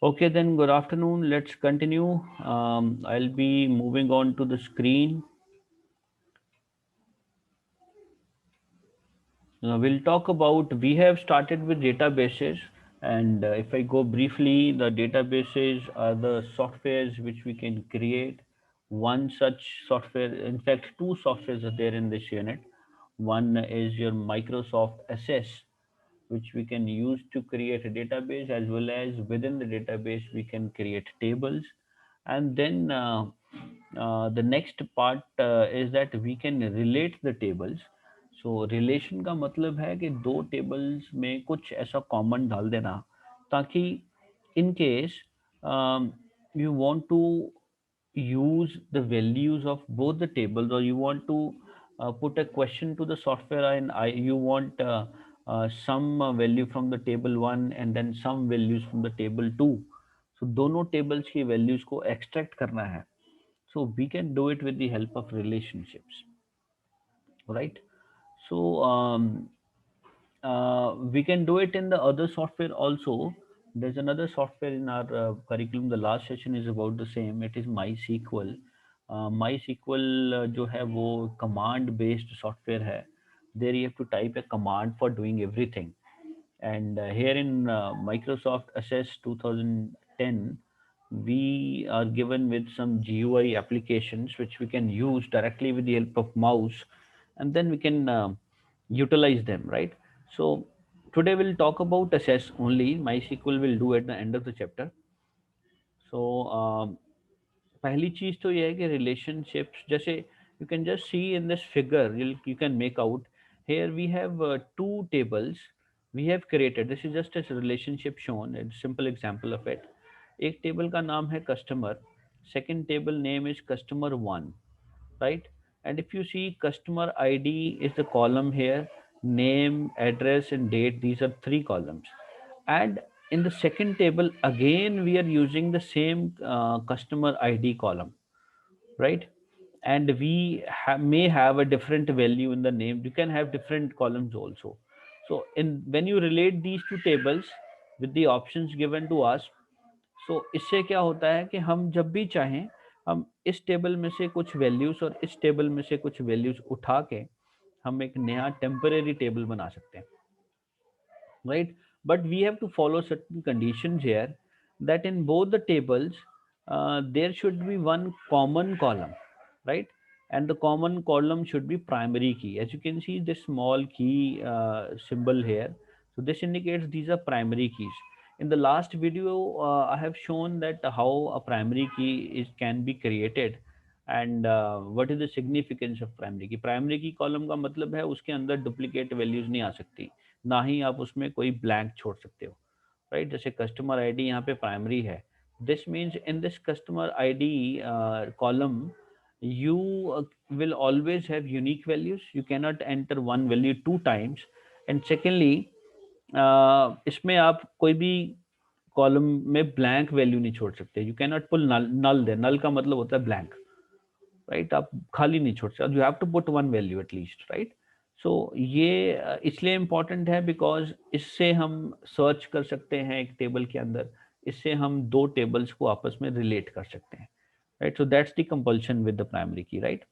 Okay, then good afternoon. Let's continue. I'll be moving on to the screen. We'll talk about, we have started with databases. And if I go briefly, the databases are the softwares which we can create. One such software, in fact, two softwares are there in this unit. One is your Microsoft Access, which we can use to create a database, as well as within the database we can create tables. And then the next part is that we can relate the tables. So relation का मतलब है कि दो tables में कुछ ऐसा common डाल देना, ताकि in case you want to use the values of both the tables, or you want to put a question to the software, and you want some value from the table 1 and then some values from the table 2. So दोनों tables की values को extract करना है. So we can do it with the help of relationships, right? So we can do it in the other software also. There's another software in our curriculum. The last session is about the same. It is MySQL. MySQL जो है वो command based software है. There you have to type a command for doing everything. And here in Microsoft Access 2010, we are given with some GUI applications which we can use directly with the help of mouse, and then we can utilize them, right? So today we'll talk about Access only. MySQL will do at the end of the chapter. So पहली चीज तो ये है कि relationships, जैसे you can just see in this figure, you can make out here we have two tables we have created. This is just a relationship shown, a simple example of it. एक table का नाम है customer, second table name is customer 1, right? And if you see, customer ID is the column here, name, address and date, these are three columns. And in the second table again we are using the same customer ID column, right? And we may have a different value in the name. You can have different columns also. So in when you relate these two tables with the options given to us, so इससे क्या होता है कि हम जब भी चाहें, हम इस टेबल में से कुछ वैल्यूज और इस टेबल में से कुछ वैल्यूज उठा के हम एक नया टेम्परेरी टेबल बना सकते हैं, right? But we have to follow certain conditions here, that in both the tables there should be one common column, right? And the common column should be primary key. As you can see this small key symbol here, so this indicates these are primary keys. In the last video I have shown that how a primary key is can be created, and what is the significance of primary key. Primary key column का मतलब है उसके अंदर duplicate values नहीं आ सकती, ना ही आप उसमें कोई ब्लैंक छोड़ सकते हो, राइट? जैसे कस्टमर आईडी यहाँ पे प्राइमरी है, this means in this customer ID column you will always have unique values. You cannot enter one value two times. And secondly, इसमें आप कोई भी कॉलम में ब्लैंक वैल्यू नहीं छोड़ सकते. यू कैन नॉट पुल नल. नल दे, नल का मतलब होता है ब्लैंक, राइट? आप खाली नहीं छोड़ सकते, you have to put one value at least, right? So ये इसलिए इम्पॉर्टेंट है बिकॉज इससे हम सर्च कर सकते हैं एक टेबल के अंदर, इससे हम दो टेबल्स को आपस में रिलेट कर सकते हैं, right? So that's the compulsion with the primary की, right?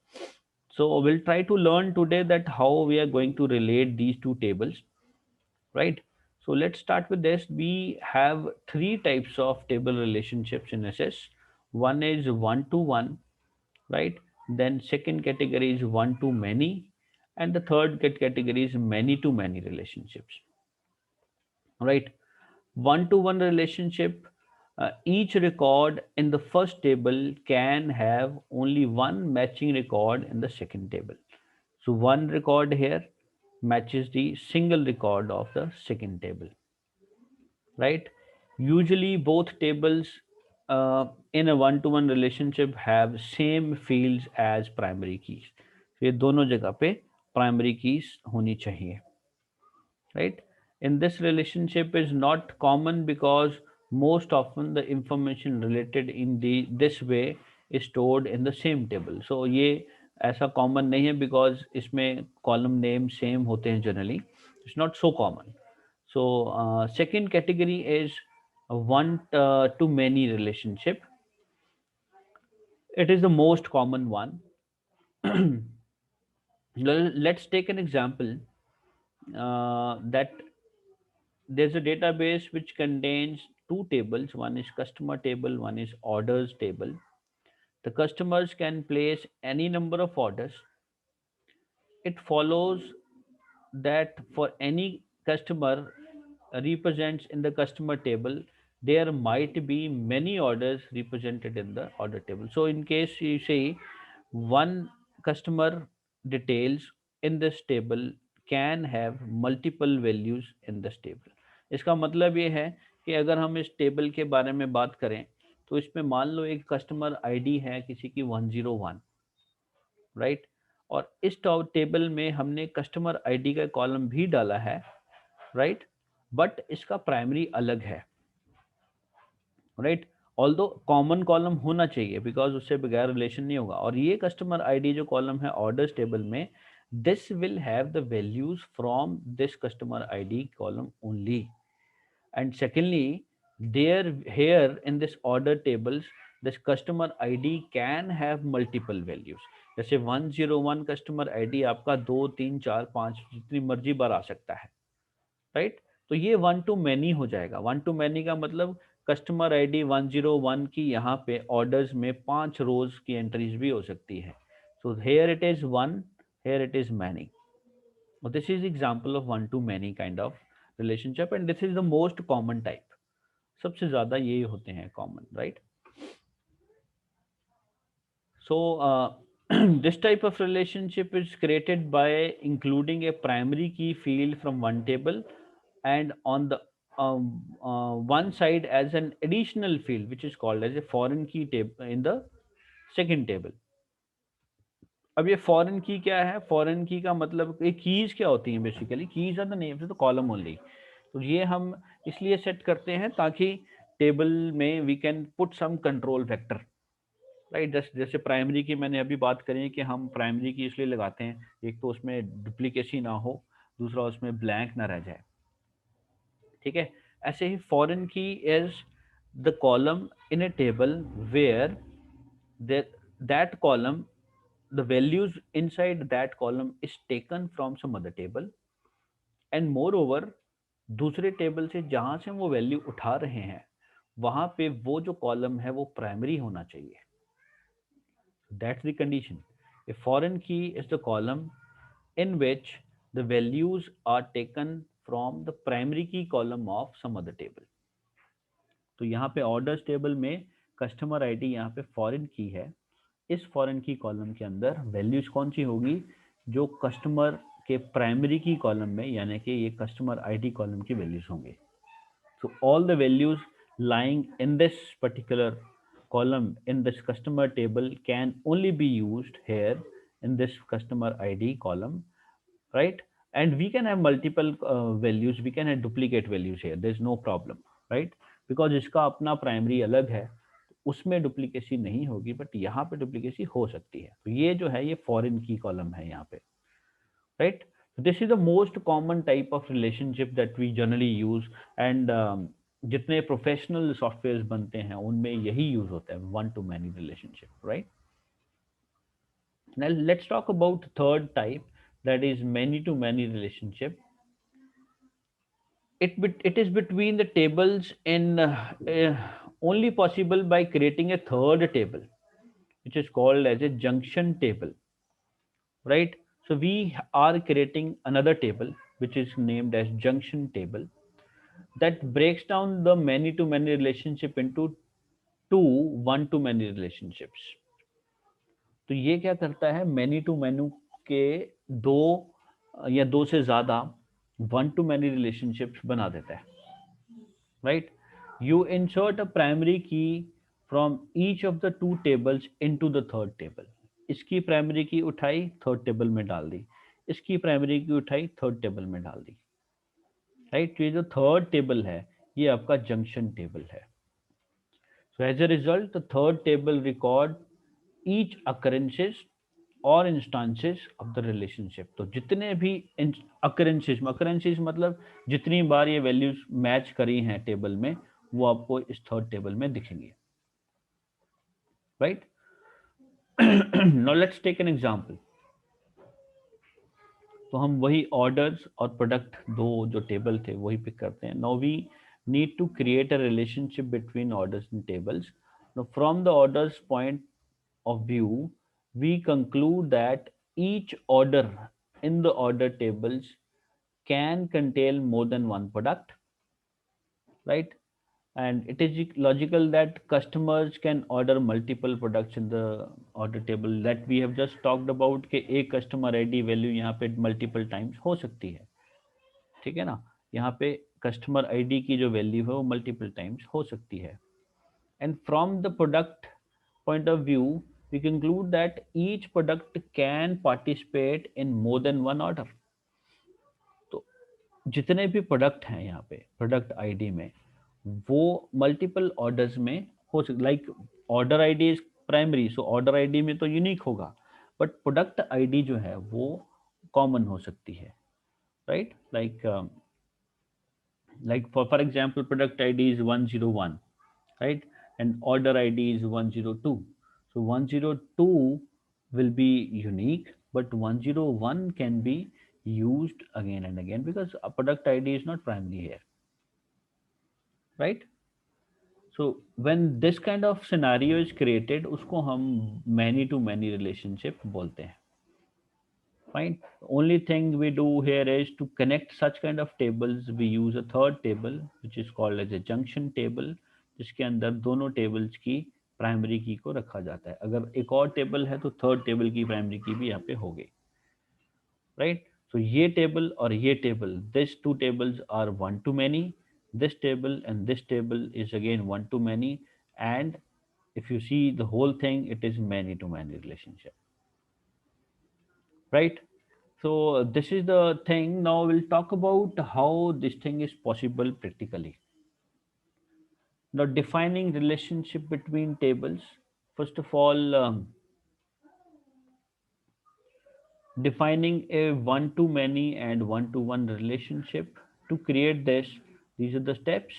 So we'll try to learn today that how we are going to relate these two tables, right? So let's start with this. We have three types of table relationships in SS. One is one to one, right? Then second category is one to many, and the third category is many to many relationships, right? One to one relationship, each record in the first table can have only one matching record in the second table. So one record here matches the single record of the second table, right? Usually both tables in a one to one relationship have same fields as primary keys. So ये दोनों जगह पे primary keys होनी चाहिए, right? In this relationship is not common because most often the information related in the this way is stored in the same table. So ये ऐसा common नहीं है because इसमें column name same होते हैं generally. It's not so common. So second category is one to many relationship. It is the most common one. Let's take an example that there's a database which contains two tables. One is customer table, one is orders table. The customers can place any number of orders. It follows that for any customer represents in the customer table, there might be many orders represented in the order table. So in case you say one customer details in this table can have multiple values in this table. इसका मतलब ये है कि अगर हम इस table के बारे में बात करें तो इसमें मान लो एक कस्टमर आईडी है किसी की 101, राइट, और इस टेबल में हमने कस्टमर आईडी का कॉलम भी डाला है, राइट, बट इसका प्राइमरी अलग है, राइट, ऑल्दो कॉमन कॉलम होना चाहिए बिकॉज उससे बगैर रिलेशन नहीं होगा। और ये कस्टमर आईडी जो कॉलम है ऑर्डर्स टेबल में, this will have the values from this customer ID column only. And secondly, there here in this order tables, this customer ID can have multiple values. जैसे 101 customer ID आपका 2 3 4 5 जितनी मर्जी बार आ सकता है, right. तो ये one to many हो जाएगा। वन टू मैनी का मतलब कस्टमर आईडी 101 की यहाँ पे ऑर्डर्स में 5 रोज की एंट्रीज भी हो सकती है। So here it is one, here it is many. This is example of one to many kind of relationship and this is the most common type. सबसे ज्यादा यही होते हैं common, right? So this type of relationship is created by including a primary key field from one table and on the one side as an additional field which is called as a foreign key table in the second table. अब ये foreign की क्या है? Foreign की का मतलब ये keys क्या होती हैं? Basically keys are the names of the column only. तो ये हम इसलिए सेट करते हैं ताकि टेबल में we can put some control factor, right. जैसे प्राइमरी की मैंने अभी बात करी कि हम प्राइमरी की इसलिए लगाते हैं, एक तो उसमें डुप्लीकेसी ना हो, दूसरा उसमें ब्लैंक ना रह जाए, ठीक है। ऐसे ही foreign key is the column in a table where that column, the values inside that column is taken from some other table and moreover दूसरे टेबल से जहां से वो वैल्यू उठा रहे हैं वहां पे वो जो कॉलम है वो प्राइमरी होना चाहिए। That's the condition. A foreign key is the column in which the values are taken from the primary key column of some other table. तो यहाँ पे ऑर्डर्स टेबल में कस्टमर आईडी यहाँ पे फॉरेन की है। इस फॉरेन की कॉलम के अंदर वैल्यूज कौन सी होगी? जो कस्टमर के प्राइमरी की कॉलम में यानी कि ये कस्टमर आईडी कॉलम की वैल्यूज होंगे। So all the values lying in this particular column in this customer table can only be used here in this customer ID column, right? And we can have multiple values, we can have duplicate values here, there's no problem, right? Because इसका अपना primary अलग है, उसमें duplicacy नहीं होगी, but यहाँ पे duplicacy हो सकती है। तो ये जो है ये फॉरेन की कॉलम है यहाँ पे, right? This is the most common type of relationship that we generally use and जितने प्रोफेशनल सॉफ्टवेयर बनते हैं उनमें यही यूज होता है, one to many relationship, right. Now let's talk about third type, that is many to many relationship. It is between the tables in only possible by creating a third table which is called as a junction table, right? So we are creating another table which is named as junction table that breaks down the many to many relationship into two one to many relationships. तो ये क्या करता है? Many to मैनू के दो या दो से ज्यादा वन टू मैनी रिलेशनशिप्स बना देता है, right. You insert a primary key from each of the two tables into the third table. इसकी प्राइमरी की उठाई थर्ड टेबल में डाल दी, इसकी प्राइमरी की उठाई थर्ड टेबल में डाल दी, राइट। ये जो थर्ड टेबल है ये आपका जंक्शन टेबल है। So as a result, the third table record each occurrences और instances of the relationship. तो जितने भी occurrences मतलब जितनी बार ये values मैच करी हैं टेबल में वो आपको इस थर्ड टेबल में दिखेंगे, right. Now let's take an example. तो हम वही ऑर्डर्स और प्रोडक्ट दो जो टेबल थे वही पिक करते हैं। Now we need to create a relationship between orders and tables. Now from the orders point of view, we conclude that each order in the order tables can contain more than one product, right? And it is logical that customers can order multiple products in the order table that we have just talked about कि एक customer ID value यहाँ पे multiple times हो सकती है, ठीक है ना। यहाँ पे customer ID की जो value है वो multiple times हो सकती है। And from the product point of view, we conclude that each product can participate in more than one order. तो जितने भी प्रोडक्ट हैं यहाँ पे प्रोडक्ट आईडी में वो मल्टीपल ऑर्डर्स में हो सकते, like order ID is primary, so order ID में तो यूनिक होगा, बट प्रोडक्ट आईडी जो है वो कॉमन हो सकती है, right. Like for example product ID is 101, right, and order id is 102, so 102 will be unique, but 101 can be used again and again because a product id is not primary here, right? So when this kind of scenario is created उसको हम many to many relationship बोलते हैं, fine। Only thing we do here is to connect such kind of tables we use a third table which is called as a junction table, जिसके अंदर दोनों tables की primary key को रखा जाता है। अगर एक और टेबल है तो थर्ड टेबल की प्राइमरी की भी यहाँ पे होगी, राइट। सो ये टेबल और ये table, this two tables are one to many, this table and this table is again one to many, and if you see the whole thing it is many to many relationship, right? So this is the thing. Now we'll talk about how this thing is possible practically. Now defining relationship between tables, first of all, defining a one to many and one to one relationship. To create this, these are the steps.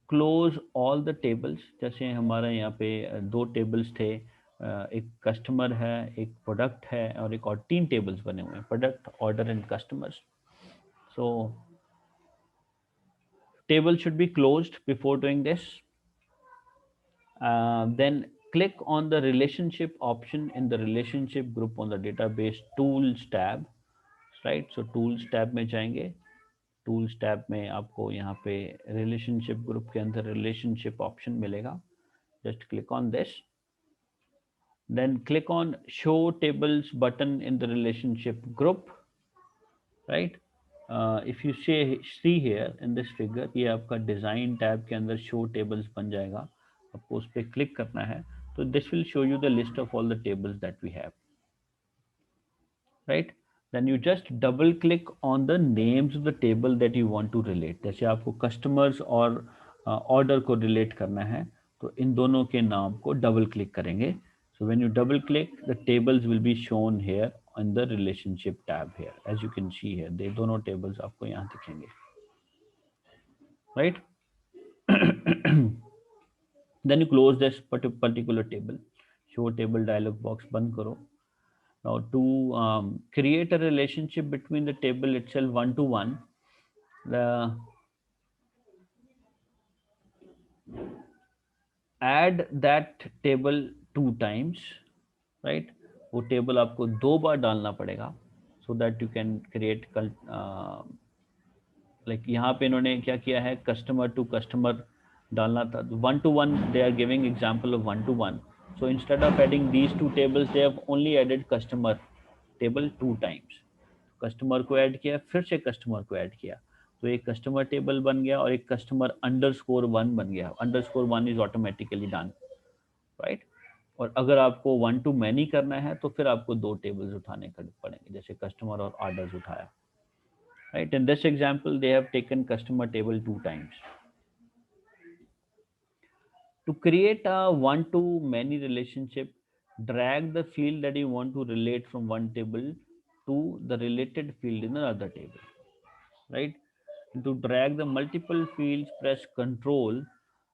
Close all the tables। जैसे हमारा यहाँ पे दो tables थे, एक customer है, एक product है, और एक और तीन टेबल्स बने हुए हैं, product, order and customers. So table should be closed before doing this. Then click on the relationship option in the relationship group on the database tools tab, right? So tools tab में जाएंगे, tools tab में आपको यहाँ पे relationship group के अंदर relationship option मिलेगा, just click on this, then click on show tables button in the relationship group, right? If you see here in this figure, ये आपका design tab के अंदर show tables बन जाएगा, आपको उस पर click करना है, तो this will show you the list of all the tables that we have, right? Then you just double click on the names of the table that you want to relate। जैसे आपको customers और order को relate करना है तो इन दोनों के नाम को double click करेंगे। So when you double click, the tables will be shown here in the relationship tab here, as you can see here, they दोनों tables आपको यहाँ दिखेंगे, right? Then you close this particular table, show table dialog box बंद करो। Now to create a relationship between the table itself one to one, the add that table two times, right? वो table आपको दो बार डालना पड़ेगा so that you can create like यहाँ पे इन्होंने क्या किया है, कस्टमर टू कस्टमर डालना था, one to one they are giving example of one to one. So instead of adding these two tables, they have only added customer table two times। Customer को add किया, फिर से customer को add किया, तो एक कस्टमर टेबल बन गया और एक कस्टमर अंडरस्कोर वन बन गया। Underscore one is automatically done, right. और अगर आपको वन टू मैनी करना है तो फिर आपको दो टेबल्स उठाने पड़ेंगे, जैसे कस्टमर और ऑर्डर्स उठाया, right. In this example they have taken customer table two times. To create a one to many relationship, drag the field that you want to relate from one table to the related field in another table, right? To drag the multiple fields, press Control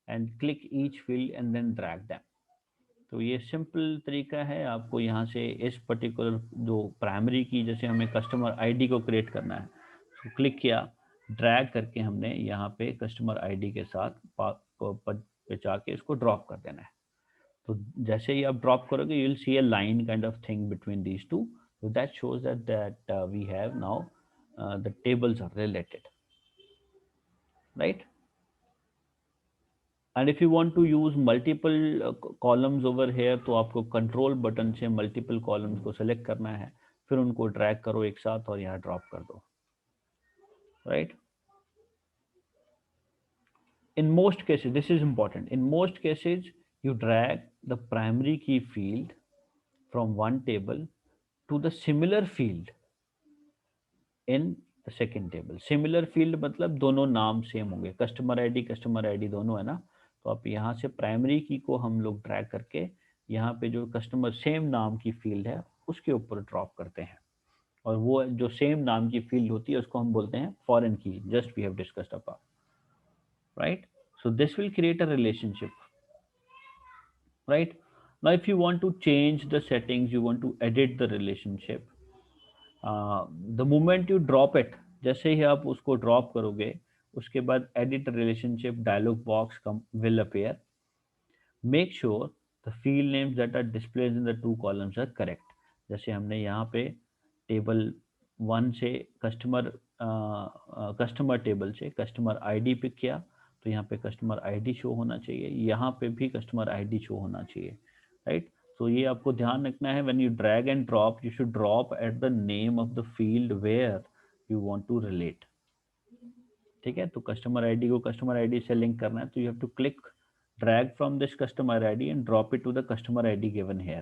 and click each field and then drag them. तो ये simple तरीका है आपको यहाँ से इस particular जो primary की, जैसे हमें कस्टमर आईडी को क्रिएट करना है, तो क्लिक किया, ड्रैग करके हमने यहाँ पे कस्टमर आईडी के साथ पे जाके इसको ड्रॉप कर देना है। तो जैसे ही आप ड्रॉप करोगे you will see a line kind of thing between these two, so that shows that we have now the tables are related, right? And if you want to use multiple columns over here, तो आपको control button से multiple columns को select करना है, फिर उनको drag करो एक साथ और यहाँ ड्रॉप कर दो, right? In most cases, this is important, in most cases you drag the primary key field from one table to the similar field in the second table. Similar field मतलब दोनों नाम सेम होंगे, customer ID दोनों है ना। तो आप यहाँ से प्राइमरी की को हम लोग ड्रैग करके यहाँ पे जो कस्टमर सेम नाम की फील्ड है उसके ऊपर ड्रॉप करते हैं, और वो जो सेम नाम की फील्ड होती है उसको हम बोलते हैं foreign key, just we have discussed about, right? So this will create a relationship, right? Now if you want to change the settings, you want to edit the relationship, the moment you drop it, जैसे ही आप उसको drop करोगे उसके बाद edit relationship dialog box will appear. Make sure the field names that are displayed in the two columns are correct. जैसे हमने यहाँ पे टेबल वन से कस्टमर टेबल से कस्टमर आईडी पिक किया, तो यहाँ पे कस्टमर आईडी शो होना चाहिए, यहाँ पे भी कस्टमर आईडी शो होना चाहिए, राइट? तो ये आपको ध्यान रखना है, when you drag and drop you should drop at the name of the field where you want to relate, ठीक है? तो कस्टमर आईडी को कस्टमर आईडी से लिंक करना है, तो you have to click drag from this customer ID and drop it to the customer ID given here,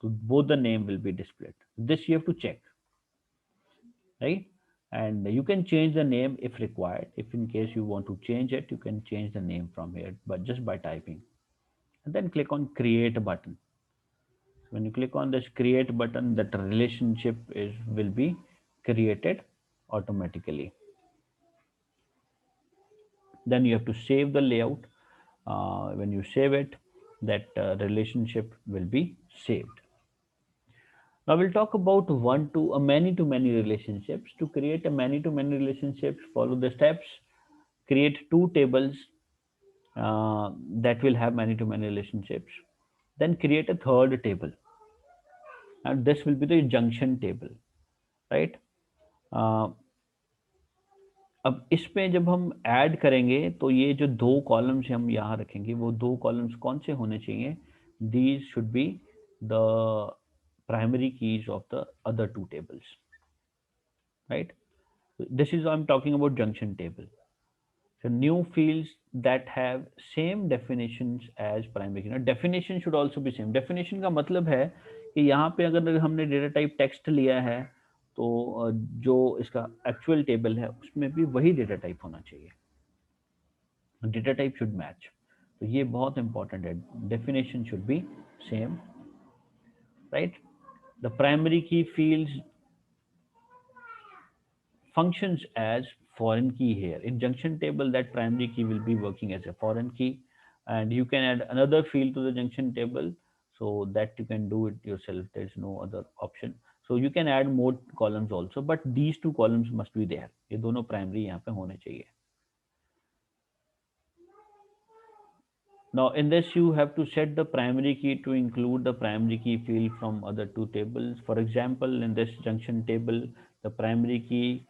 तो both the name will be displayed. This you have to check, right? And you can change the name if required. If in case you want to change it, you can change the name from here, but just by typing. And then click on create button. When you click on this create button, that relationship will be created automatically. Then you have to save the layout. When you save it, that relationship will be saved. Now we'll talk about one to a many to many relationships. To create a many to many relationships, follow the steps. Create two tables that will have many to many relationships. Then create a third table, and this will be the junction table, right? Uh, अब इसमें जब हम add करेंगे तो ये जो दो columns हम यहाँ रखेंगे, वो दो कॉलम्स कौन से होने चाहिए? These should be the primary keys of the other two tables, right? This is I'm talking about junction table. So new fields that have same definitions as primary key. Now definition should also be same. Definition का मतलब है कि यहाँ पे अगर हमने data type text लिया है तो जो इसका एक्चुअल टेबल है उसमें भी वही डेटा टाइप होना चाहिए, डेटा टाइप शुड मैच। तो ये बहुत इंपॉर्टेंट है, definition should be same, right? The primary की fields functions as foreign key here. In junction table, that primary key will be working as a foreign key, and you can add another field to the junction table so that you can do it yourself. There's no other option. So you can add more columns also, but these two columns must be there. ये दोनों primary यहाँ पे होने चाहिए. Now in this you have to set the primary key to include the primary key field from other two tables. For example, in this junction table, the primary key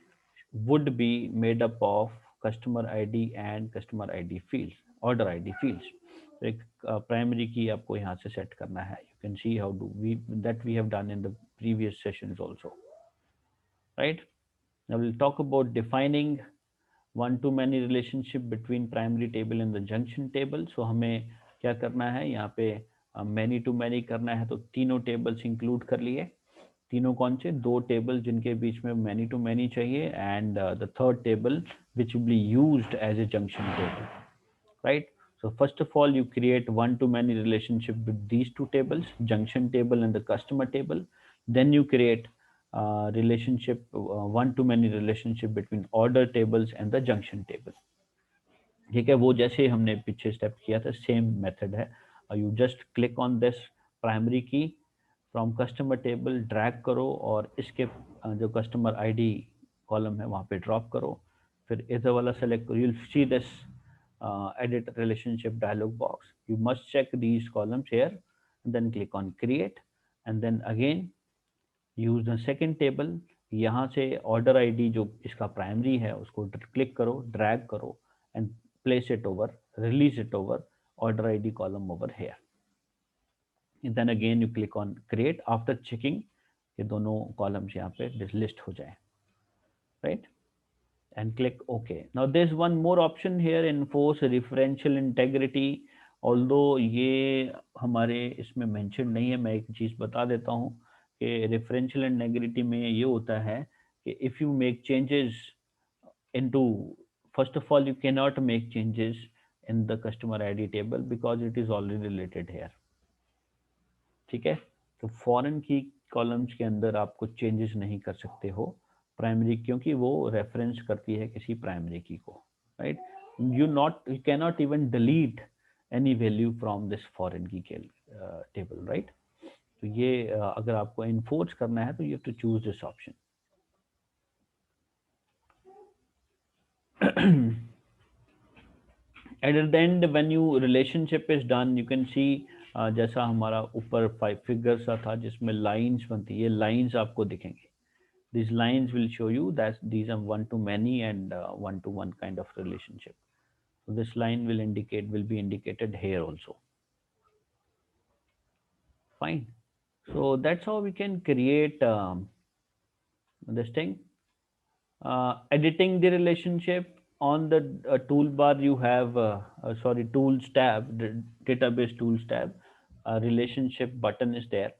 would be made up of customer ID and customer ID fields, order ID fields. So एक primary key आपको यहाँ से set करना है. You can see how do we that we have done in the previous sessions also, right? Now we'll talk about defining one to many relationship between primary table and the junction table. So हमें क्या करना है यहाँ पे, many to many करना है, तो तीनों tables include कर लिए। तीनों कौन से? दो टेबल जिनके बीच में many to many चाहिए, and the third table which will be used as a junction table, right? So first of all you create one to many relationship with these two tables, junction table and the customer table. Then you create relationship, one-to-many relationship between order tables and the junction table. ठीक है, वो जैसे हमने पीछे step किया था same method है. You just click on this primary key from customer table, drag करो और इसके जो कस्टमर आईडी कॉलम है वहाँ पे ड्रॉप करो, फिर इधर वाला सेलेक्ट करो. you'll see this edit relationship dialog box. You must check these columns here and then click on create and then again use the second table. यहाँ से ऑर्डर आईडी जो इसका प्राइमरी है उसको क्लिक करो, ड्रैग करो and place it over, release it over order ID column over here. Then again you click on create after checking ये दोनों कॉलम्स यहाँ पे लिस्ट हो जाए, right, and click OK. Now there's one more option here, enforce referential integrity. Although ये हमारे इसमें mention नहीं है, मैं एक चीज़ बता देता हूँ कि referential integrity में ये होता है कि if you make changes into, first of all you cannot make changes in the customer ID table because it is already related here. ठीक है, तो फॉरेन की कॉलम्स के अंदर आप कुछ चेंजेस नहीं कर सकते हो प्राइमरी, क्योंकि वो रेफरेंस करती है किसी प्राइमरी की को, right. You can not even delete any value from this foreign key table, right. तो ये अगर आपको इन्फोर्स करना है तो you have to choose this option. At the end when you relationship is done you can see जैसा हमारा ऊपर 5 फिगर सा था जिसमें लाइंस बनती है, ये लाइंस आपको दिखेंगे. These lines will show you that these are one to many and one to one kind of relationship. So this line will be indicated here also. Fine. So that's how we can create this thing. Editing the relationship on the toolbar you have tools tab, the database tools tab. Relationship button is there.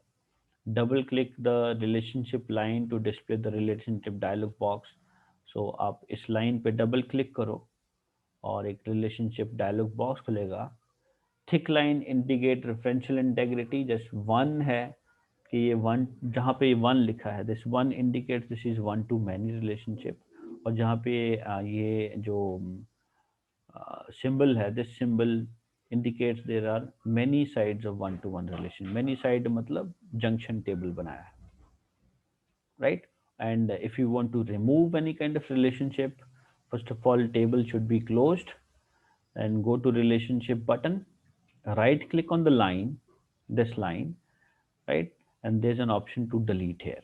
Double click the relationship line to display the relationship dialog box. So आप इस line पे double click करो और एक relationship dialog box खुलेगा. Thick line indicate referential integrity, just one है कि ये वन, जहाँ पे ये वन लिखा है this one indicates this is one to many relationship, और जहाँ पे ये जो symbol है this symbol indicates there are many sides of one to one relation. Many side मतलब junction table बनाया है, right. And if you want to remove any kind of relationship, first of all table should be closed and go to relationship button, right click on the line, this line, right, and there's an option to delete here,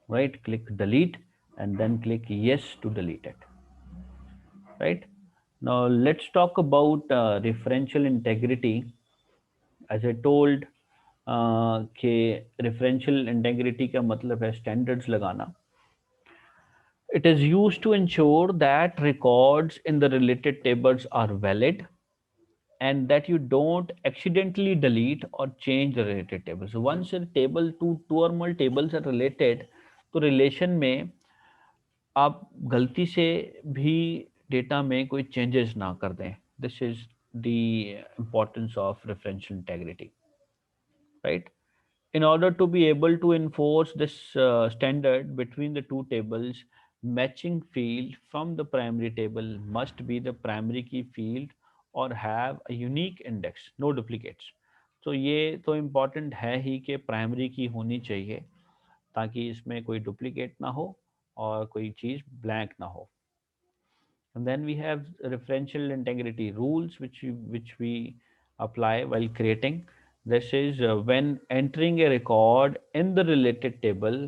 right, click delete and then click yes to delete it, right. Now let's talk about referential integrity. As I told कि referential integrity का मतलब है standards लगाना. It is used to ensure that records in the related tables are valid and that you don't accidentally delete or change the related tables. So once a table, two or more tables are related, तो relation में आप गलती से भी data में कोई changes ना कर दें. This is the importance of referential integrity, right. In order to be able to enforce this standard between the two tables, matching field from the primary table must be the primary key field or have a unique index, no duplicates. तो ये तो important है ही कि primary की होनी चाहिए ताकि इसमें कोई डुप्लीकेट ना हो और कोई चीज़ ब्लैंक ना हो. And then we have referential integrity rules which we apply while creating. This is when entering a record in the related table,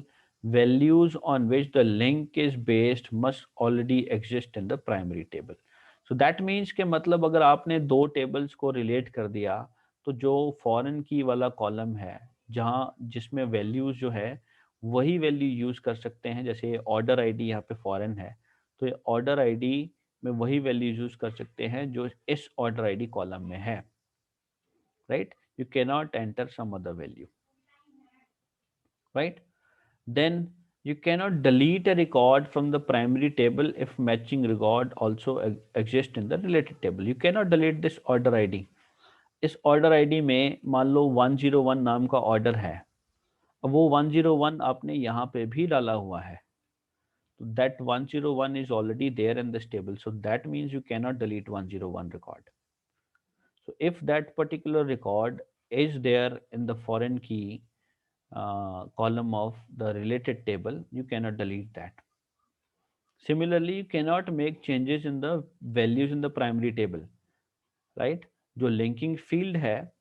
values on which the link is based must already exist in the primary table. So that means कि मतलब अगर आपने दो tables को relate कर दिया तो जो foreign key वाला column है जहाँ जिसमें values जो है वही value use कर सकते हैं. जैसे order ID यहाँ पे foreign है तो ये order ID में वही वैल्यू यूज कर सकते हैं जो इस ऑर्डर आईडी कॉलम में है, right. You can not enter some other value, right. Then you cannot delete a record from the primary table if matching record also exist in the related table. You cannot delete this order ID. इस order ID में मान लो 101 नाम का order है अब वो 101 आपने यहाँ पे भी डाला हुआ है, तो that 101 is already there in this table, so that means you cannot delete 101 record. So if that particular record is there in the foreign key column of the related table, you cannot delete that. Similarly, you cannot make changes in the values in the primary table, right? जो linking field है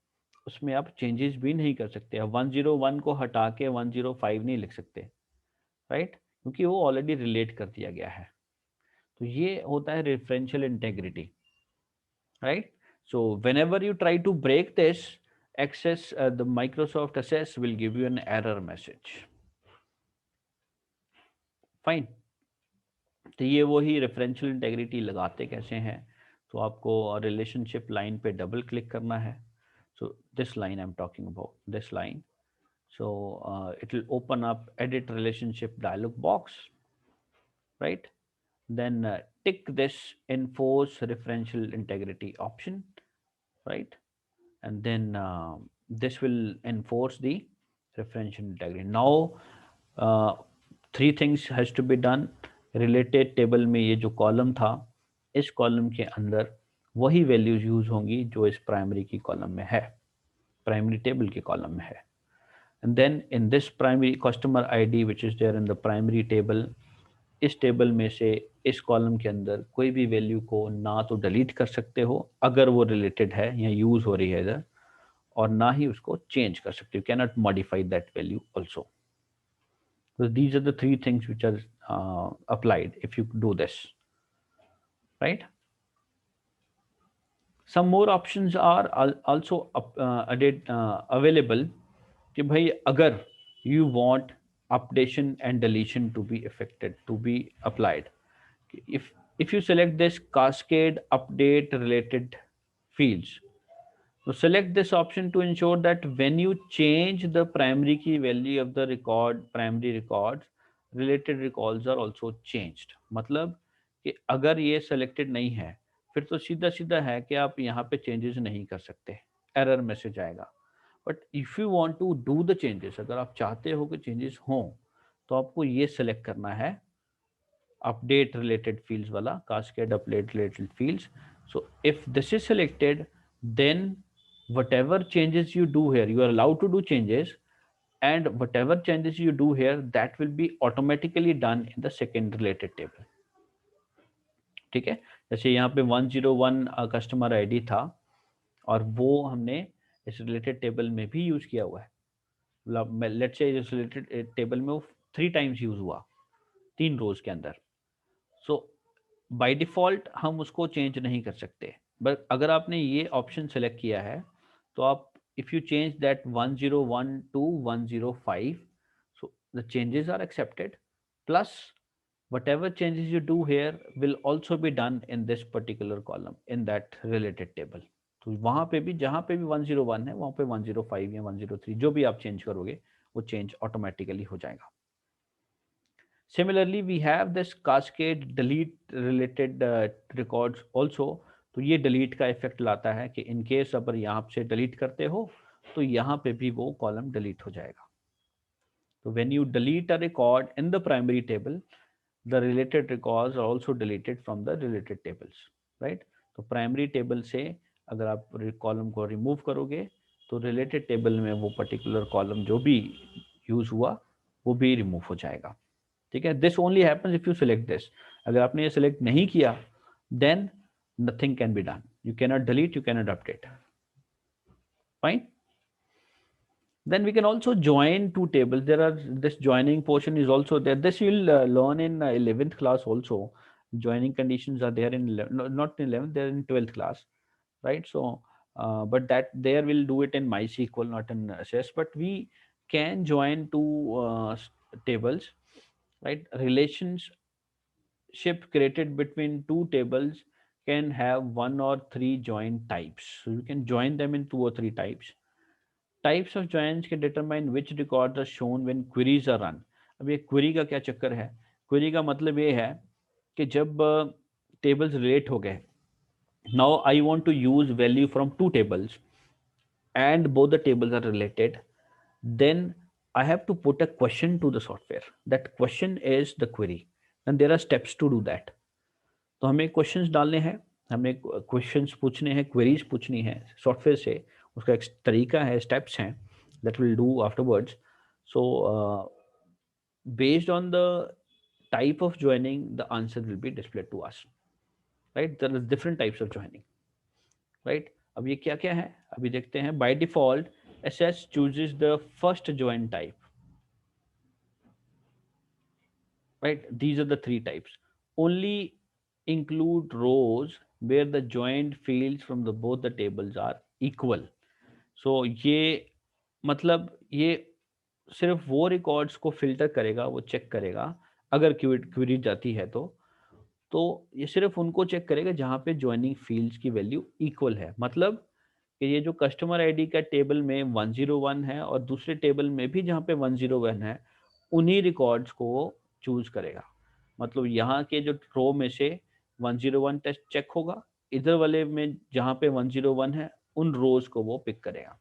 उसमें आप changes भी नहीं कर सकते. आप 101 को हटा के 105 नहीं लिख सकते, right? क्योंकि वो already relate कर दिया गया है. तो ये होता है referential integrity, right? So whenever you try to break this, access the Microsoft Access will give you an error message. Fine. तो ये वही रेफरेंशियल इंटेग्रिटी लगाते कैसे हैं, तो आपको रिलेशनशिप लाइन पे डबल क्लिक करना है. So this line I am talking about this line. So it will open up edit relationship dialog box, right. Then tick this enforce referential integrity option, right? And then this will enforce the referential integrity. Now three things has to be done. Related table में ये जो column था, इस column के अंदर वही values use होंगी जो इस प्राइमरी की कॉलम में है, प्राइमरी टेबल के कॉलम में है. And then in this primary customer ID which is there in the primary table, इस टेबल में से इस कॉलम के अंदर कोई भी वैल्यू को ना तो डिलीट कर सकते हो अगर वो रिलेटेड है या यूज हो रही है इधर, और ना ही उसको चेंज कर सकते हो. Can not modify that value also. So these are the three things which are applied if you do this, right? Some more options are also added available कि भाई अगर you want updation and deletion to be affected, to be applied, if you select this cascade update related fields, so select this option to ensure that when you change the primary key value of the record, primary records, related records are also changed. मतलब कि अगर ये selected नहीं है फिर तो सीधा सीधा है कि आप यहाँ पे changes नहीं कर सकते, error message आएगा. But if you want to do the changes, अगर आप चाहते हो कि changes हों तो आपको ये select करना है update related fields wala, cascade update related fields. So if this is selected, then whatever changes you do here, you are allowed to do changes, and whatever changes you do here, that will be automatically done in the second related table. ठीक है, जैसे यहाँ पे 101 customer ID था और वो हमने इस रिलेटेड टेबल में भी यूज किया हुआ है. लेट्स से इस रिलेटेड टेबल में वो 3 टाइम्स यूज हुआ 3 रोज के अंदर. सो बाय डिफॉल्ट हम उसको चेंज नहीं कर सकते, बट अगर आपने ये ऑप्शन सेलेक्ट किया है तो आप if you change that 101 to 105, so the changes are accepted, plus whatever changes you do here will also be done in this particular column in that related table. तो वहां पे भी जहां पे भी 101 है वहां पे 105 या 103 जो भी आप चेंज करोगे वो चेंज ऑटोमेटिकली हो जाएगा. Similarly, we have this cascade delete related records also. तो ये delete का इफेक्ट लाता है कि in case अगर यहाँ से delete करते हो तो यहाँ पे भी वो column delete हो जाएगा. So when you delete a record in the primary table, the related records are also deleted from the related tables, right? तो primary table से अगर आप column को remove करोगे तो related table में वो particular column जो भी use हुआ वो भी remove हो जाएगा. ठीक है, this only happens if you select this. अगर आपने ये सेलेक्ट नहीं किया then nothing can be done. You can not delete, you can not update. Fine. Then we can also join two tables. There are this joining portion is also there. This you'll learn in 11th class also. Joining conditions are there in not in 11th, they're in 12th class, right? So but that there we'll do it in MySQL, not in SS. But we can join two tables, right? Relationship created between two tables can have one or three join types. So you can join them in 2 or 3 types. Types of joins can determine which records are shown when queries are run. अब ये query का क्या चक्कर है? Query का मतलब ये है कि जब tables relate हो गए, now I want to use value from 2 tables and both the tables are related, then I have to put a question to the software. That question is the query, and there are steps to do that. तो हमें questions डालने हैं, हमें questions पूछने हैं, queries पूछनी है software से, उसका एक तरीका है, स्टेप्स हैं that will do afterwards. So based on the type of joining, the answer will be displayed to us, right? There are different types of joining, right? अब ये क्या क्या है अभी देखते हैं. By default SS chooses the first join type, right? These are the three types. Only include rows where the joined fields from the both the tables are equal. So ये मतलब ये सिर्फ वो रिकॉर्ड्स को फिल्टर करेगा, वो check करेगा अगर क्वेरी जाती है तो ये सिर्फ उनको चेक करेगा जहाँ पे ज्वाइनिंग फील्ड्स की वैल्यू इक्वल है. मतलब कि ये जो कस्टमर आईडी का टेबल में 101 है और दूसरे टेबल में भी जहाँ पे 101 है, उन्हीं रिकॉर्ड्स को चूज करेगा. मतलब यहाँ के जो रो में से 101 टेस्ट चेक होगा, इधर वाले में जहाँ पे 101 है उन रोज को वो पिक करेगा,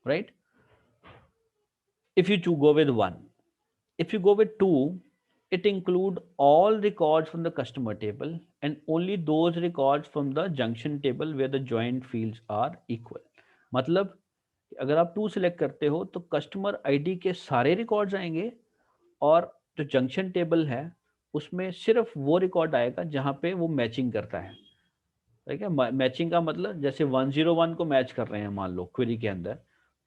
right. If you to go with 1, if you go with 2, it include all records from the customer table and only those records from the junction table where the joint fields are equal. मतलब अगर आप 2 select करते हो तो customer ID के सारे records आएंगे और जो जंक्शन टेबल है उसमें सिर्फ वो रिकॉर्ड आएगा जहां पे वो मैचिंग करता है. ठीक है, मैचिंग का मतलब जैसे 101 को मैच कर रहे हैं मान लो क्वेरी के अंदर,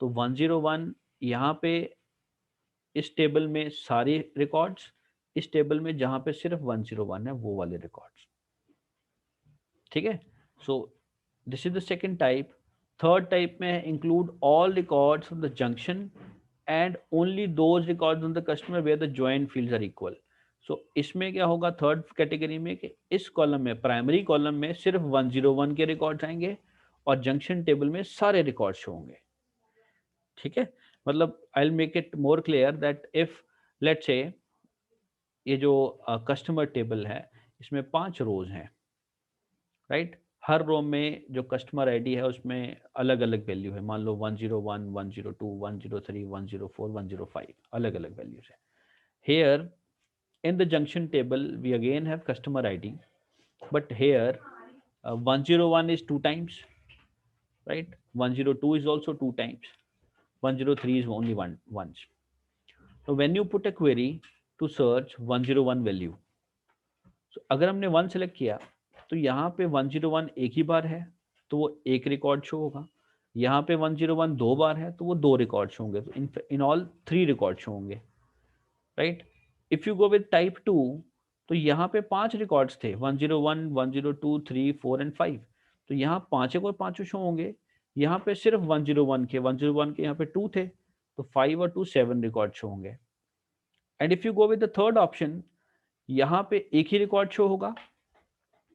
तो 101 यहाँ पे इस टेबल में सारे रिकॉर्ड्स, इस टेबल में जहां पे सिर्फ 101 है वो वाले रिकॉर्ड्स. ठीक है. So this is the second type. Third type में include all records from the junction and only those records on the customer where the joint fields are equal. So इसमें क्या होगा थर्ड कैटेगरी में कि इस column में, primary column में सिर्फ 101 के रिकॉर्ड्स आएंगे और जंक्शन टेबल में सारे रिकॉर्ड्स होंगे. ठीक है. मतलब I will make it more clear that if let's say ये जो कस्टमर टेबल है इसमें 5 रोज हैं, राइट. हर रो में जो कस्टमर आईडी है उसमें अलग अलग वैल्यू है. मान लो 101, 102, 103, 104, 105 अलग अलग वैल्यूज है. Here in the junction table we again have customer id, but here 101 is 2 times, right. 102 is also 2 times, 103 is only one once. So when you put a query to search 101 value, so अगर हमने 1 select किया तो यहाँ पे 101 एक ही बार है तो वो एक रिकॉर्ड शो होगा. यहाँ पे 101 दो बार है तो वो दो रिकॉर्ड शो होंगे. तो इन ऑल 3 रिकॉर्ड शो होंगे, right. If you go with type 2 तो यहाँ पे 5 रिकॉर्ड्स थे, 101, 102, 3, 4 एंड 5. तो यहाँ पांचों को पांचों शो होंगे. यहाँ पे सिर्फ 101 के यहाँ पे 2 थे तो 5 और 2 7 रिकॉर्ड शो होंगे. And if you go with the third option, यहाँ पे एक ही रिकॉर्ड शो होगा,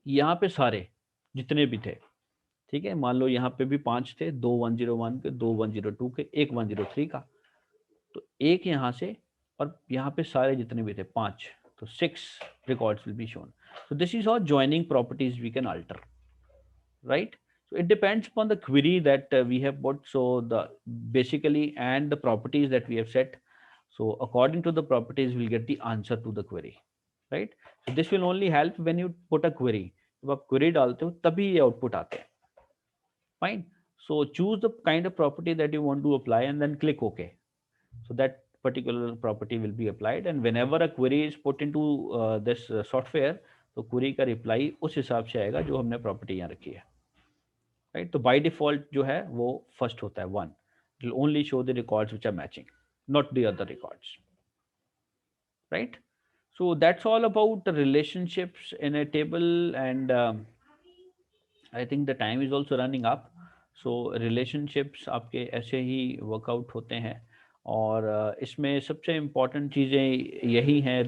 यहाँ पे सारे जितने भी थे. ठीक है. मान लो यहाँ पे भी 5 थे, 2 101 के, 2 102 के, एक 103 का. तो एक यहाँ से और यहाँ पे सारे जितने भी थे 5, तो 6 records will be shown. So this is all joining properties we can alter, right. So it depends upon the query that we have put. So the basically and the properties that we have set. So according to the properties we'll get the answer to the query, right. So this will only help when you put a query. जब आप query डालते हो तभी ये output आते हैं. Fine. So choose the kind of property that you want to apply and then click OK. So that particular property will be applied, and whenever a query is put into this software, तो query का reply उस हिसाब से आएगा जो हमने property यहाँ रखी है, right. तो by default जो है वो first होता है 1. It will only show the records which are matching, not the other records, right. So that's all about the relationships in a table, and I think the time is also running up. So relationships आपके ऐसे ही workout होते हैं और इसमें सबसे important चीज़ें यही हैं.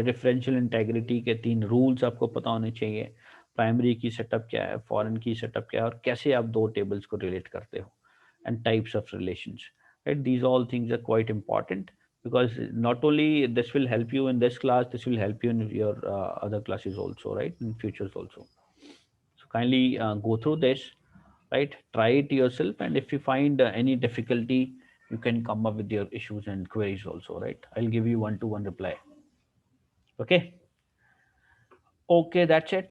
रेफरेंशियल इंटेग्रिटी के 3 रूल्स आपको पता होने चाहिए. प्राइमरी की सेटअप क्या है, फॉरेन की सेटअप क्या है और कैसे आप दो टेबल्स को रिलेट करते हो, and types of relations, right. These all things are quite important because not only this will help you in this class, this will help you in your other classes also, right, in futures also. So kindly go through this, right, try it yourself, and if you find any difficulty you can come up with your issues and queries also, right? I'll give you one to one reply. Okay. Okay, that's it.